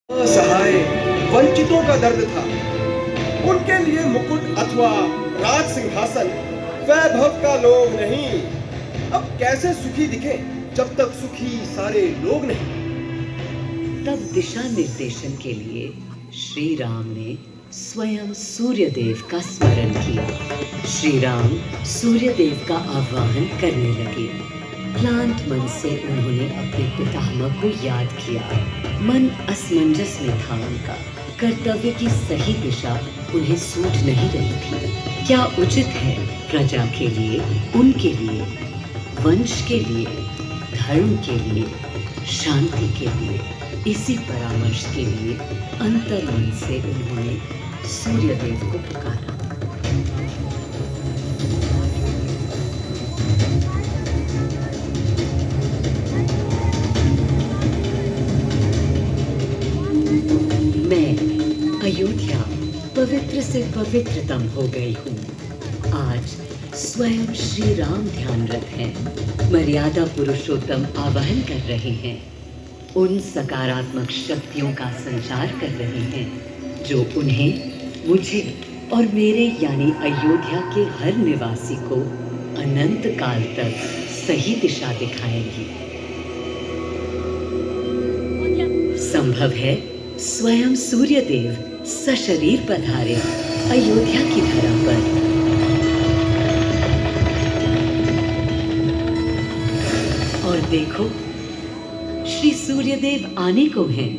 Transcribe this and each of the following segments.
असहाय वंचितों का दर्द था। उनके लिए मुकुट अथवा राज सिंहासन वैभव का लोग नहीं। अब कैसे सुखी दिखे जब तक सुखी सारे लोग नहीं। तब दिशा निर्देशन के लिए श्री राम ने स्वयं सूर्यदेव का स्मरण किया। श्री राम सूर्यदेव का आह्वान करने लगे। क्लांत मन से उन्होंने अपने पितामह को याद किया। मन असमंजस में था उनका। कर्तव्य की सही दिशा उन्हें सूझ नहीं रही थी। क्या उचित है प्रजा के लिए, उनके लिए, वंश के लिए, धर्म के लिए, शांति के लिए। इसी परामर्श के लिए अंतर्मन से उन्होंने सूर्यदेव को पुकारा। मैं अयोध्या पवित्र से पवित्रतम हो गई हूँ। आज स्वयं श्री राम ध्यानरत हैं, मर्यादा पुरुषोत्तम आवाहन कर रहे हैं। उन सकारात्मक शक्तियों का संचार कर रहे हैं जो उन्हें, मुझे और मेरे यानी अयोध्या के हर निवासी को अनंत काल तक सही दिशा दिखाएंगी। संभव है स्वयं सूर्यदेव सशरीर पधारे अयोध्या की धरा पर। और देखो, श्री सूर्यदेव आने को हैं।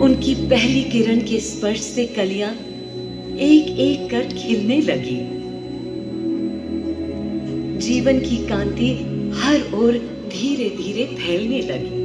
उनकी पहली किरण के स्पर्श से कलियां एक एक कर खिलने लगी। जीवन की कांति हर ओर धीरे धीरे फैलने लगी।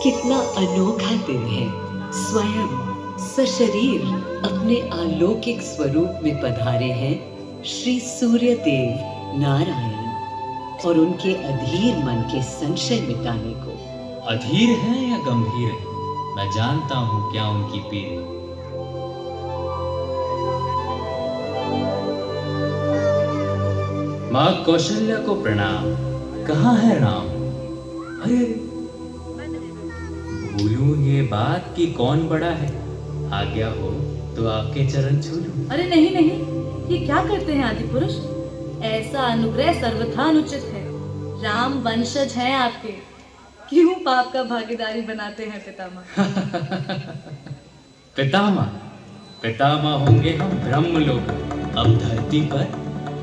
कितना अनोखा दिन है। स्वयं सशरीर अपने अलौकिक स्वरूप में पधारे हैं श्री सूर्यदेव नारायण, और उनके अधीर मन के संशय मिटाने को। अधीर है या गंभीर है, मैं जानता हूँ क्या उनकी पीर है। माँ कौशल्या को प्रणाम। कहाँ है राम? अरे भूलूं ये बात कि कौन बड़ा है। आज्ञा हो तो आपके चरण छू लूं। अरे नहीं नहीं, ये क्या करते हैं आदि पुरुष? ऐसा अनुग्रह सर्वथा अनुचित है। राम वंशज हैं आपके, क्यों पाप का भागीदारी बनाते हैं पितामह? पितामह पितामह होंगे हम ब्रह्मलोक, अब धरती पर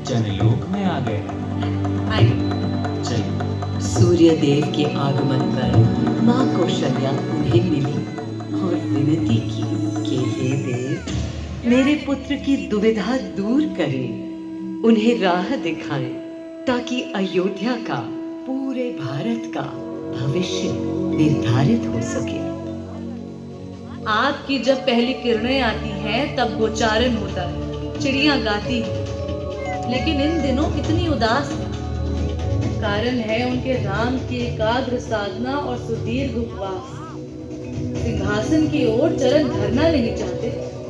जनलोक में आ गए। आइए चलिए। सूर्यदेव के आगमन पर माँ कौशल्या उन्हें मिली और विनती की कि हे देव, मेरे पुत्र की दुविधा दूर करें, उन्हें राह दिखाएं, ताकि अयोध्या का, पूरे भारत का भविष्य निर्धारित हो सके। आपकी जब पहली किरणें आती हैं तब गोचारण होता है, चिड़ियां गाती हैं, लेकिन इन दिनों कितनी उदास है। कारण है उनके राम की एकाग्र साधना और सुदीर्घ उपवास। सिंहासन की ओर चरण धरना नहीं चाहते,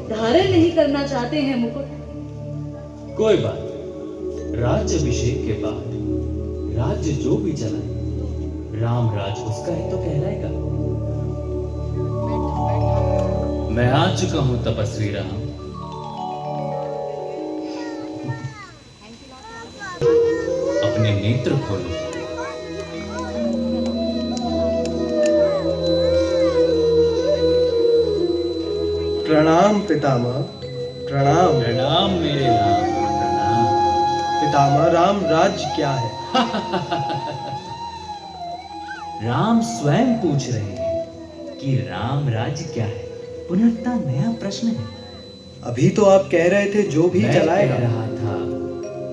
धारण नहीं करना चाहते हैं मुकुट। कोई बात नहीं, राज्य अभिषेक के बाद राज्य जो भी चलाए, राम राज उसका ही तो कहलाएगा। मैं आ चुका हूं तपस्वी राम। अपने नेत्र खोलो। प्रणाम पितामह, प्रणाम। प्रणाम मेरे राम, प्रणाम। पितामह, राम राज्य क्या है? राम स्वयं पूछ रहे हैं कि राम राज्य क्या है। पुनः नया प्रश्न है। अभी तो आप कह रहे थे जो भी मैं चलाएगा। कह रहा था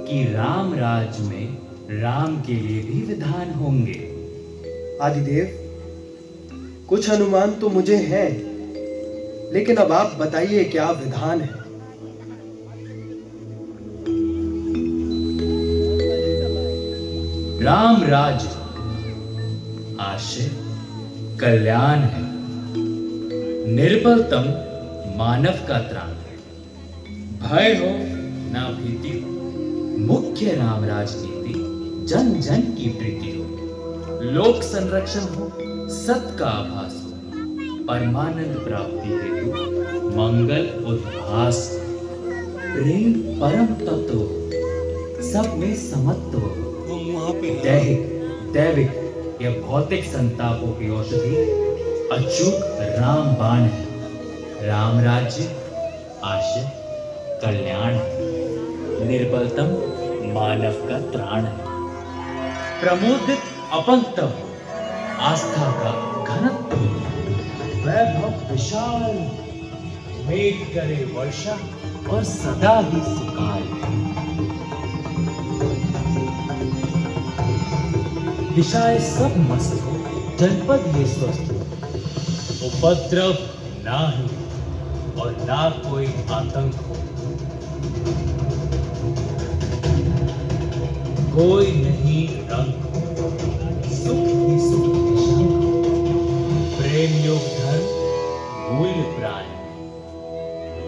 कि राम राज्य में राम के लिए भी विधान होंगे। आदिदेव, कुछ अनुमान तो मुझे है, लेकिन अब आप बताइए क्या विधान है। राम राज्य आशय कल्याण है, निर्बलतम मानव का त्राण है। भय हो ना भीति हो, मुख्य राम राजनीति जन जन की प्रीति हो। लोक संरक्षण हो, सत का आभास हो, परमानंद प्राप्ति हेतु मंगल उद्भास हो। प्रेम परम तत्व हो, सब में समत्व हो। दैहिक दैविक या भौतिक संतापों की औषधि अचूक राम बाण है। राम राज्य आशय कल्याण है, निर्बलतम मानव का त्राण है। प्रमोदित अपंक्तव हो, आस्था का घनत्व हो। वैभव विशाल, मेघ करे वर्षा और सदा ही सुकाल। दिशाएं सब मस्त हो, जनपद ये स्वस्थ हो। उपद्रव ना ही और ना कोई आतंक हो। कोई नहीं रंग हो, सुख ही सुख निशंक हो। प्रेम योग धर्म मूल्य प्राण।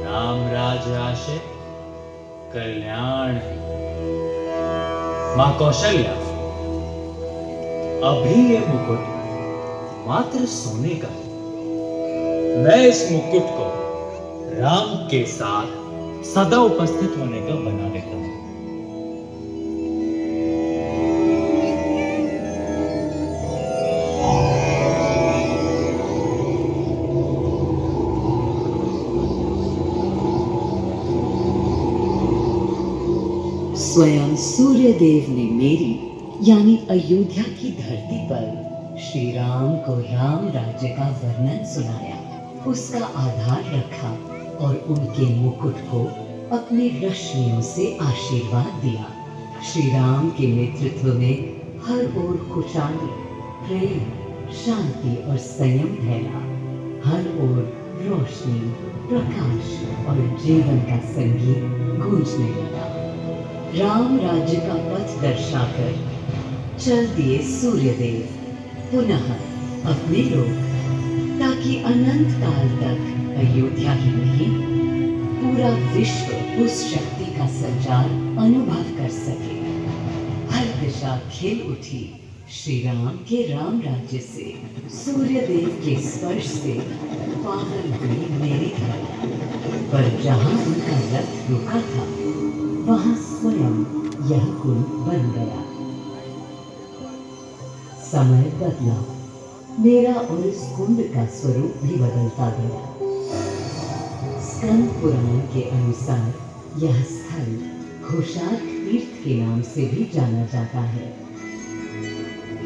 राम राज आशय कल्याण है। मां कौशल्या, अभी ये मुकुट मात्र सोने का है। मैं इस मुकुट को राम के साथ सदा उपस्थित होने का बना देता हूं। स्वयं सूर्यदेव ने मेरी यानी अयोध्या की धरती पर श्री राम को राम राज्य का वर्णन सुनाया, उसका आधार रखा और उनके मुकुट को अपने रश्मियों से आशीर्वाद दिया। श्री राम के नेतृत्व में हर ओर खुशहाली, प्रेम, शांति और संयम फैला। हर ओर रोशनी, प्रकाश और जीवन का संगीत गूंजने लगा। राम राज्य का पथ दर्शाकर चल दिए सूर्यदेव पुनः अपने लोक, ताकि अनंत काल तक अयोध्या ही नहीं पूरा विश्व उस शक्ति का संचार अनुभव कर सके। हर दिशा खिल उठी श्री राम के राम राज्य से। सूर्यदेव के स्पर्श से पावन हुई मेरी धरती, पर जहाँ उनका रथ रुका था वहाँ स्वयं यह कुंड बन गया। समय बदला, मेरा और इस कुंड का स्वरूप भी बदलता गया। स्कंद पुराण के अनुसार यह स्थल घोषार्क तीर्थ के नाम से भी जाना जाता है।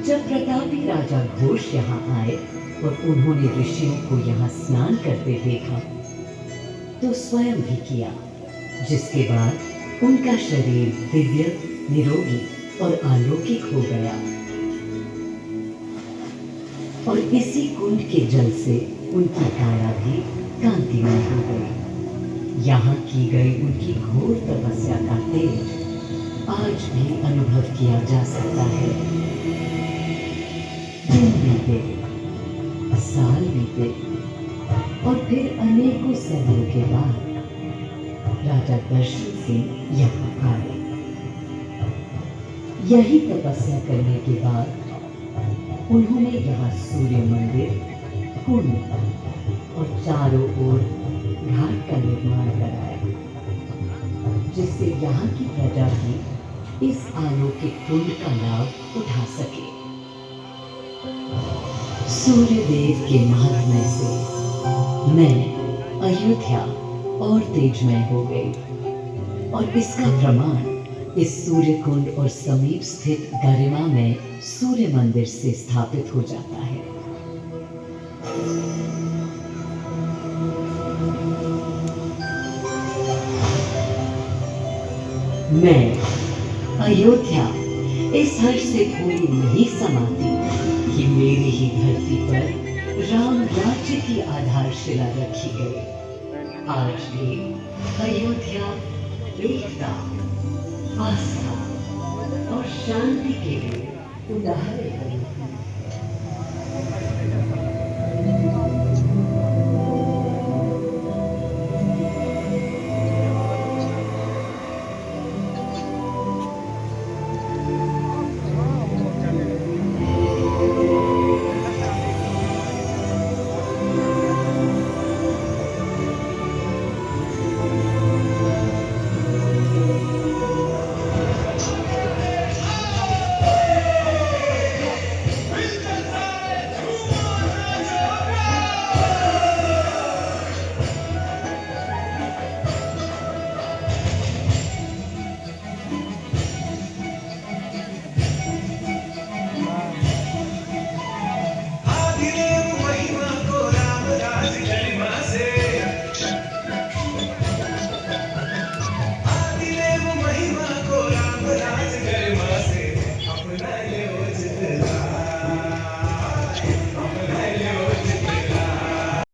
जब प्रतापी राजा घोष यहाँ आए और उन्होंने ऋषियों को यहाँ स्नान करते देखा तो स्वयं भी किया, जिसके बाद उनका शरीर दिव्य, निरोगी और अलौकिक हो गया। और इसी कुंड के जल से उनकी काया भी कांतिमय हो गई। यहाँ की गई उनकी घोर तपस्या का तेज आज भी अनुभव किया जा सकता है। दिन बीते, साल बीते और फिर अनेकों सदियों के बाद राजा दर्शन सिंह यहाँ आए। यही तपस्या करने के बाद उन्होंने यहाँ सूर्य मंदिर, कुंड और चारों ओर घाट का निर्माण कराया, जिससे यहाँ की प्रजा भी इस अलौकिक कुंड का लाभ उठा सके। सूर्यदेव के महात्म्य से मैं अयोध्या और तेजमय हो गई, और इसका प्रमाण इस सूर्य कुंड और समीप स्थित गरिमा में सूर्य मंदिर से स्थापित हो जाता है। मैं अयोध्या इस हर्ष से पूरी नहीं समाती कि मेरी ही धरती पर राम राज्य की आधारशिला रखी गई। आज भी अयोध्या एकता, आस्था और शांति के लिए उदाहरण बनी है।